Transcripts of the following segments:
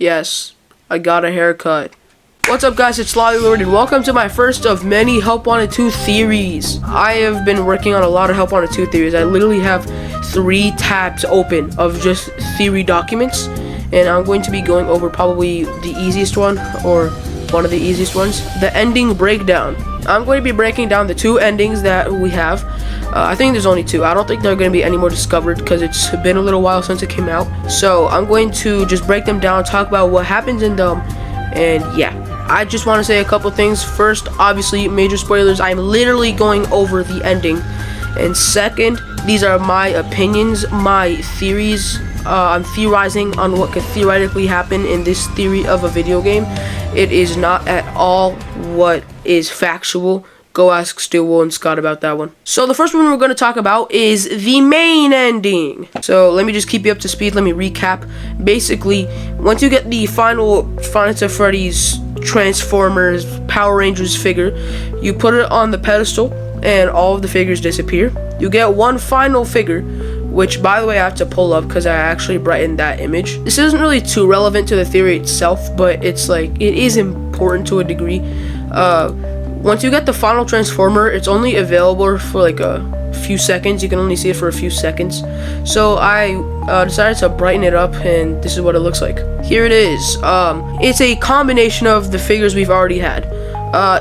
Yes, I got a haircut. What's up guys, it's Lolly Lord and welcome to my first of many Help Wanted 2 theories. I have been working on a lot of Help Wanted 2 theories. I literally have 3 tabs open of just theory documents, and I'm going to be going over probably the easiest one, or one of the easiest ones, the ending breakdown. I'm going to be breaking down the 2 endings that we have. I think there's only 2. I don't think there are going to be any more discovered because it's been a little while since it came out. So I'm going to just break them down, talk about what happens in them, and yeah. I just want to say a couple things. First, obviously, major spoilers. I'm literally going over the ending. And second, these are my opinions, my theories. I'm theorizing on what could theoretically happen in this theory of a video game. It is not at all what is factual. Go ask Stillwell and Scott about that one. So the first one we're going to talk about is the main ending. So let me just keep you up to speed. Let me recap. Basically, once you get the final Five Nights at Freddy's Transformers Power Rangers figure, you put it on the pedestal and all of the figures disappear. You get one final figure, which by the way I have to pull up because I actually brightened that image. This isn't really too relevant to the theory itself, but it's like it is important to a degree. Once you get the final transformer, it's only available for like a few seconds. You can only see it for a few seconds. So I decided to brighten it up, and this is what it looks like. Here it is. It's a combination of the figures we've already had.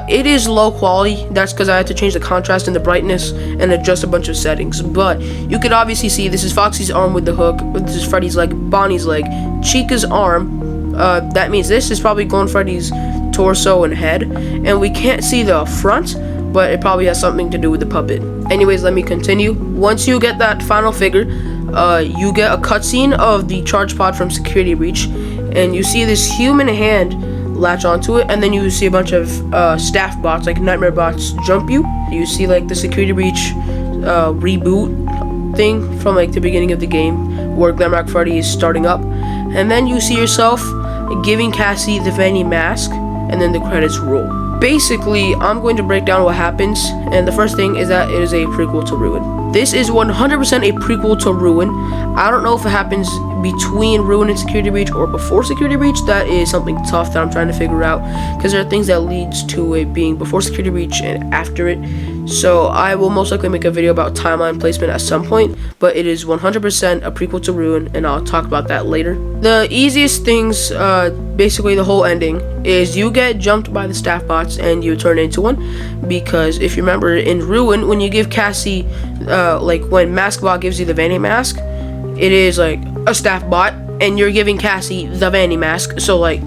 It is low quality. That's because I had to change the contrast and the brightness and adjust a bunch of settings. But you could obviously see this is Foxy's arm with the hook. This is Freddy's leg, Bonnie's leg, Chica's arm. That means this is probably Golden Freddy's torso and head, and we can't see the front, but it probably has something to do with the puppet. Anyways, let me continue. Once you get that final figure, you get a cutscene of the charge pod from Security Breach, and you see this human hand latch onto it, and then you see a bunch of staff bots, like nightmare bots, jump you. You see like the Security Breach reboot thing from like the beginning of the game, where Glamrock Freddy is starting up, and then you see yourself giving Cassie the Vanny mask, and then the credits roll. Basically, I'm going to break down what happens, and the first thing is that it is a prequel to Ruin. This is 100% a prequel to Ruin. I don't know if it happens between Ruin and Security Breach or before Security Breach. That is something tough that I'm trying to figure out, because there are things that leads to it being before Security Breach and after it. So I will most likely make a video about timeline placement at some point, but it is 100% a prequel to Ruin, and I'll talk about that later. The easiest things, basically the whole ending, is you get jumped by the staff bots and you turn into one, because if you remember in Ruin, when you give Cassie, like when Maskbot gives you the Vanny mask, it is like a staff bot, and you're giving Cassie the Vanny mask, so like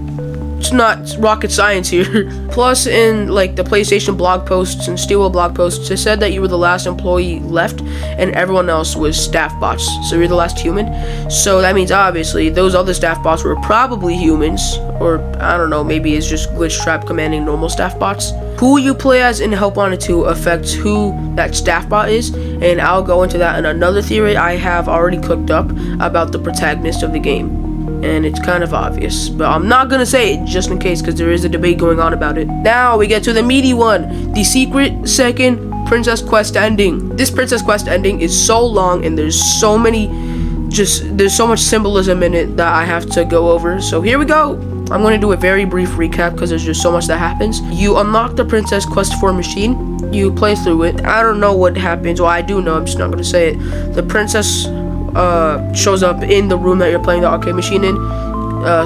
it's not rocket science here. Plus, in like the PlayStation blog posts and Stillwell blog posts, it said that you were the last employee left and everyone else was staff bots, so you're the last human. So that means obviously those other staff bots were probably humans, or I don't know, maybe it's just Glitch Trap commanding normal staff bots. Who you play as in Help Wanted 2 affects who that staff bot is, and I'll go into that in another theory I have already cooked up about the protagonist of the game. And it's kind of obvious, but I'm not gonna say it just in case, because there is a debate going on about it. Now we get to the meaty one, the secret second Princess Quest ending. This Princess Quest ending is so long, and there's so much symbolism in it that I have to go over. So here we go. I'm going to do a very brief recap because there's just so much that happens. You unlock the Princess Quest 4 machine. You play through it. I don't know what happens. Well, I do know. I'm just not going to say it. The princess shows up in the room that you're playing the arcade machine in,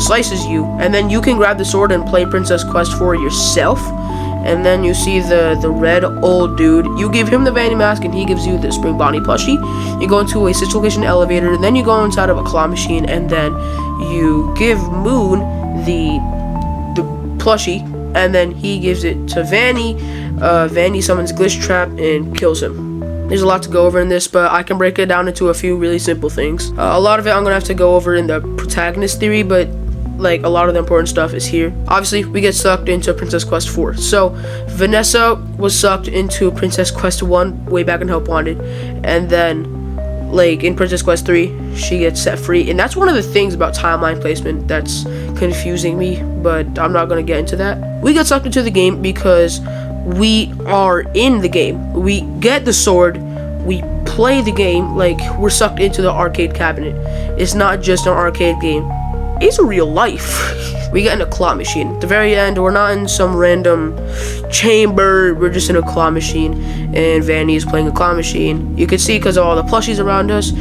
slices you, and then you can grab the sword and play Princess Quest 4 yourself. And then you see the red old dude. You give him the Vanny mask and he gives you the Spring Bonnie plushie. You go into a situation elevator, then you go inside of a claw machine, and then you give Moon the plushie, and then he gives it to Vanny. Vanny summons Glitch Trap and kills him. There's a lot to go over in this, but I can break it down into a few really simple things. A lot of it I'm gonna have to go over in the protagonist theory, but like a lot of the important stuff is here. Obviously, we get sucked into Princess Quest 4. So Vanessa was sucked into Princess Quest 1 way back in Help Wanted, and then like in Princess Quest 3 she gets set free, and that's one of the things about timeline placement that's confusing me, but I'm not gonna get into that. We get sucked into the game because we are in the game. We get the sword, we play the game, like we're sucked into the arcade cabinet. It's not just an arcade game. is real life. We get in a claw machine. At the very end, we're not in some random chamber. We're just in a claw machine, and Vanny is playing a claw machine. You can see because of all the plushies around us.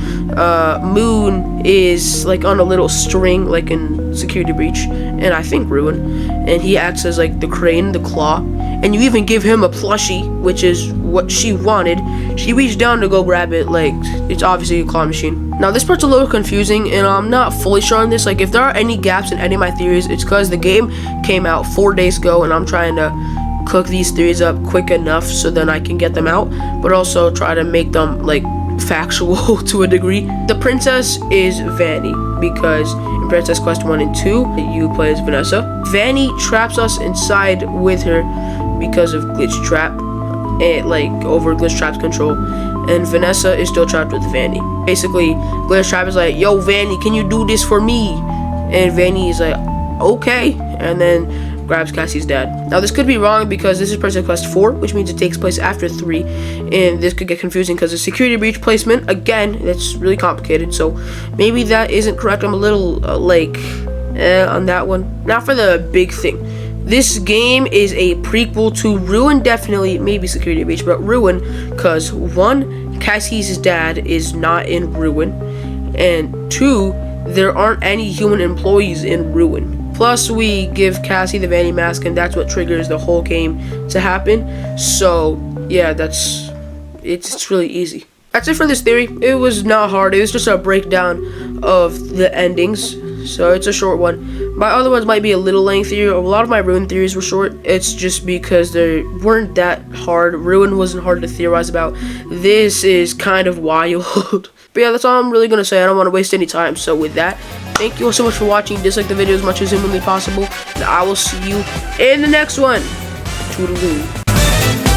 Moon is like on a little string, like in Security Breach, and I think Ruin. And he acts as like the crane, the claw. And you even give him a plushie, which is what she wanted. She reached down to go grab it, like it's obviously a claw machine. Now this part's a little confusing, and I'm not fully sure on this. Like if there are any gaps in any of my theories, it's because the game came out 4 days ago, and I'm trying to cook these theories up quick enough so then I can get them out, but also try to make them like factual to a degree. The princess is Vanny, because in Princess Quest 1 and 2, you play as Vanessa. Vanny traps us inside with her because of Glitch Trap, and like over Glitch Trap's control, and Vanessa is still trapped with Vanny. Basically, Glitch Trap is like, yo Vanny, can you do this for me? And Vanny is like, okay, and then grabs Cassie's dad. Now this could be wrong because this is Princess Quest 4, which means it takes place after 3, and this could get confusing because of Security Breach placement. Again, that's really complicated, so maybe that isn't correct. I'm a little on that one. Now for the big thing. This game is a prequel to Ruin, definitely, maybe Security Breach, but Ruin, because 1, Cassie's dad is not in Ruin, and 2, there aren't any human employees in Ruin. Plus, we give Cassie the Vanny mask, and that's what triggers the whole game to happen. So, yeah, it's really easy. That's it for this theory. It was not hard. It was just a breakdown of the endings. So, it's a short one. My other ones might be a little lengthier. A lot of my Ruin theories were short. It's just because they weren't that hard. Ruin wasn't hard to theorize about. This is kind of wild. But yeah, that's all I'm really going to say. I don't want to waste any time. So, with that, thank you all so much for watching. Dislike the video as much as humanly possible. And I will see you in the next one. Toodaloo.